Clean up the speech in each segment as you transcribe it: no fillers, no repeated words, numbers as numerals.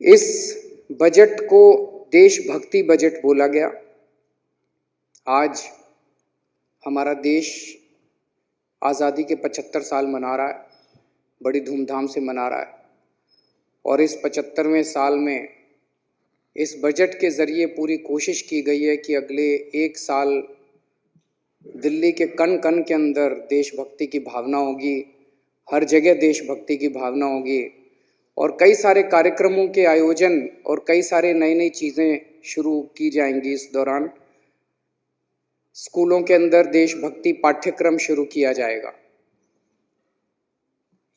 इस बजट को देशभक्ति बजट बोला गया। आज हमारा देश आज़ादी के 75 साल मना रहा है, बड़ी धूमधाम से मना रहा है। और इस 75वें साल में इस बजट के ज़रिए पूरी कोशिश की गई है कि अगले एक साल दिल्ली के कण कण के अंदर देशभक्ति की भावना होगी, हर जगह देशभक्ति की भावना होगी और कई सारे कार्यक्रमों के आयोजन और कई सारे नई नई चीज़ें शुरू की जाएंगी। इस दौरान स्कूलों के अंदर देशभक्ति पाठ्यक्रम शुरू किया जाएगा।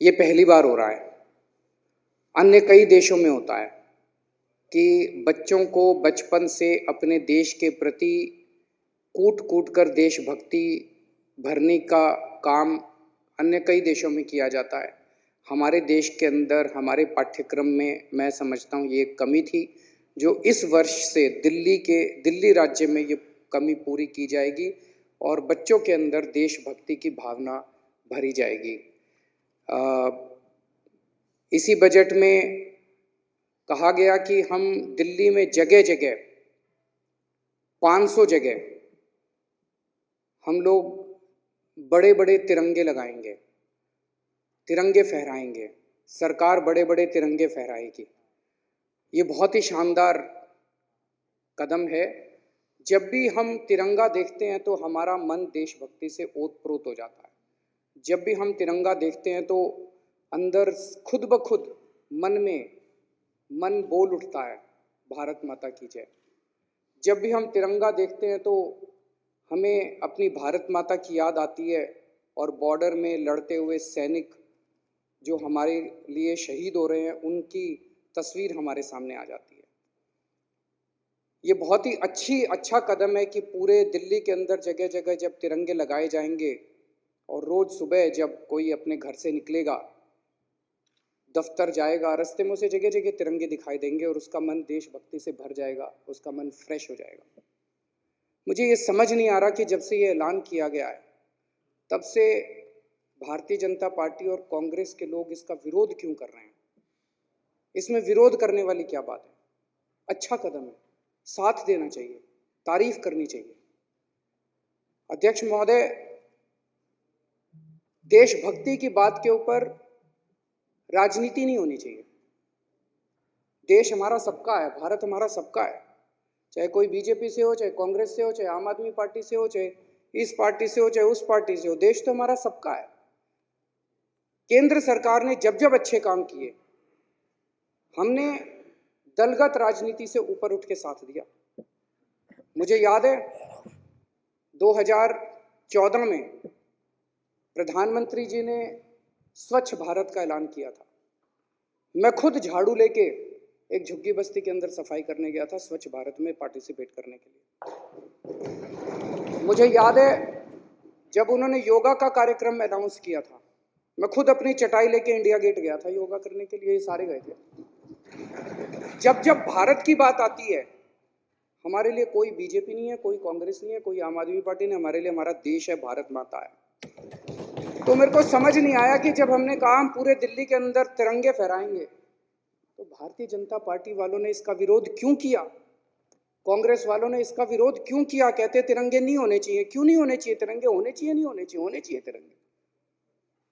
ये पहली बार हो रहा है। अन्य कई देशों में होता है कि बच्चों को बचपन से अपने देश के प्रति कूट कूट कर देशभक्ति भरने का काम अन्य कई देशों में किया जाता है। हमारे देश के अंदर हमारे पाठ्यक्रम में मैं समझता हूँ ये कमी थी, जो इस वर्ष से दिल्ली राज्य में ये कमी पूरी की जाएगी और बच्चों के अंदर देशभक्ति की भावना भरी जाएगी। इसी बजट में कहा गया कि हम दिल्ली में जगह जगह 500 जगह हम लोग बड़े बड़े तिरंगे लगाएंगे, तिरंगे फहराएंगे। सरकार बड़े बड़े तिरंगे फहराएगी। ये बहुत ही शानदार कदम है। जब भी हम तिरंगा देखते हैं तो हमारा मन देशभक्ति से ओतप्रोत हो जाता है। जब भी हम तिरंगा देखते हैं तो अंदर खुद ब खुद मन बोल उठता है, भारत माता की जय। जब भी हम तिरंगा देखते हैं तो हमें अपनी भारत माता की याद आती है और बॉर्डर में लड़ते हुए सैनिक जो हमारे लिए शहीद हो रहे हैं उनकी तस्वीर हमारे सामने आ जाती है। ये बहुत ही अच्छा कदम है कि पूरे दिल्ली के अंदर जगह जगह जब तिरंगे लगाए जाएंगे और रोज सुबह जब कोई अपने घर से निकलेगा, दफ्तर जाएगा, रास्ते में उसे जगह जगह तिरंगे दिखाई देंगे और उसका मन देशभक्ति से भर जाएगा, उसका मन फ्रेश हो जाएगा। मुझे ये समझ नहीं आ रहा कि जब से ये ऐलान किया गया है तब से भारतीय जनता पार्टी और कांग्रेस के लोग इसका विरोध क्यों कर रहे हैं। इसमें विरोध करने वाली क्या बात है? अच्छा कदम है, साथ देना चाहिए, तारीफ करनी चाहिए। अध्यक्ष महोदय, देशभक्ति की बात के ऊपर राजनीति नहीं होनी चाहिए। देश हमारा सबका है, भारत हमारा सबका है, चाहे कोई बीजेपी से हो, चाहे कांग्रेस से हो, चाहे आम आदमी पार्टी से हो, चाहे इस पार्टी से हो, चाहे उस पार्टी से हो। देश तो हमारा सबका है। केंद्र सरकार ने जब जब अच्छे काम किए, हमने दलगत राजनीति से ऊपर उठ के साथ दिया। मुझे याद है 2014 में प्रधानमंत्री जी ने स्वच्छ भारत का ऐलान किया था। मैं खुद झाड़ू लेके एक झुग्गी बस्ती के अंदर सफाई करने गया था स्वच्छ भारत में पार्टिसिपेट करने के लिए। मुझे याद है जब उन्होंने योगा का कार्यक्रम अनाउंस किया था, मैं खुद अपनी चटाई लेके इंडिया गेट गया था योगा करने के लिए, ये सारे गए थे। जब जब भारत की बात आती है, हमारे लिए कोई बीजेपी नहीं है, कोई कांग्रेस नहीं है, कोई आम आदमी पार्टी नहीं, हमारे लिए हमारा देश है, भारत माता है। तो मेरे को समझ नहीं आया कि जब हमने कहा हम पूरे दिल्ली के अंदर तिरंगे फहराएंगे तो भारतीय जनता पार्टी वालों ने इसका विरोध क्यों किया, कांग्रेस वालों ने इसका विरोध क्यों किया। कहते तिरंगे नहीं होने चाहिए। क्यों नहीं होने चाहिए तिरंगे? होने चाहिए, नहीं होने चाहिए? होने चाहिए तिरंगे।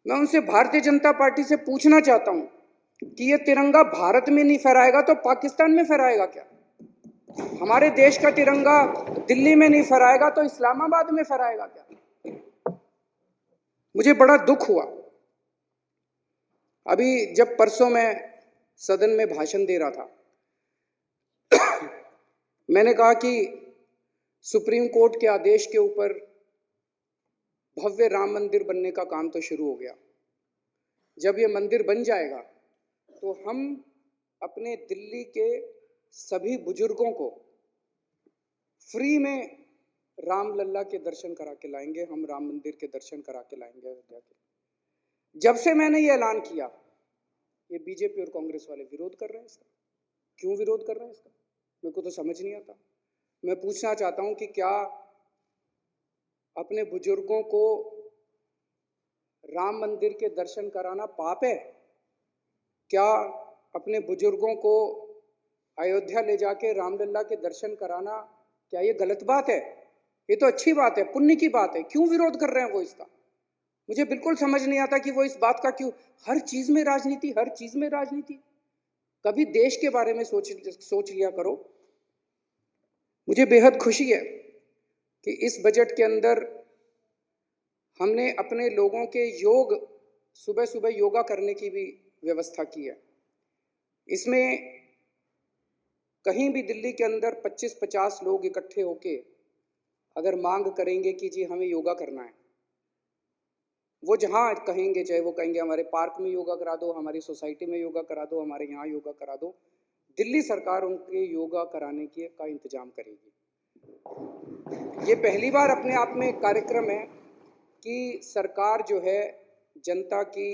मैं उनसे भारतीय जनता पार्टी से पूछना चाहता हूं कि ये तिरंगा भारत में नहीं फहराएगा तो पाकिस्तान में फहराएगा क्या? हमारे देश का तिरंगा दिल्ली में नहीं फहराएगा तो इस्लामाबाद में फहराएगा क्या? मुझे बड़ा दुख हुआ। अभी जब परसों मैं सदन में भाषण दे रहा था, मैंने कहा कि सुप्रीम कोर्ट के आदेश के ऊपर भव्य राम मंदिर बनने का काम तो शुरू हो गया। जब ये मंदिर बन जाएगा तो हम अपने दिल्ली के सभी बुजुर्गों को फ्री में राम लल्ला के दर्शन करा के लाएंगे, हम राम मंदिर के दर्शन करा के लाएंगे अयोध्या के। जब से मैंने ये ऐलान किया, ये बीजेपी और कांग्रेस वाले विरोध कर रहे हैं इसका। क्यों विरोध कर रहे हैं इसका? मेरे को तो समझ नहीं आता। मैं पूछना चाहता हूं कि क्या अपने बुजुर्गों को राम मंदिर के दर्शन कराना पाप है? क्या अपने बुजुर्गों को अयोध्या ले जाके रामलला के दर्शन कराना, क्या ये गलत बात है? ये तो अच्छी बात है, पुण्य की बात है। क्यों विरोध कर रहे हैं वो इसका? मुझे बिल्कुल समझ नहीं आता कि वो इस बात का क्यों, हर चीज में राजनीति, हर चीज में राजनीति। कभी देश के बारे में सोच लिया करो। मुझे बेहद खुशी है कि इस बजट के अंदर हमने अपने लोगों के सुबह सुबह योगा करने की भी व्यवस्था की है। इसमें कहीं भी दिल्ली के अंदर 25-50 लोग इकट्ठे होके अगर मांग करेंगे कि जी हमें योगा करना है, वो जहाँ कहेंगे, चाहे वो कहेंगे हमारे पार्क में योगा करा दो, हमारी सोसाइटी में योगा करा दो, हमारे यहाँ योगा करा दो, दिल्ली सरकार उनके योगा कराने का इंतजाम करेगी। ये पहली बार अपने आप में एक कार्यक्रम है कि सरकार जो है जनता की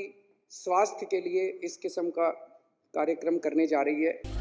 स्वास्थ्य के लिए इस किस्म का कार्यक्रम करने जा रही है।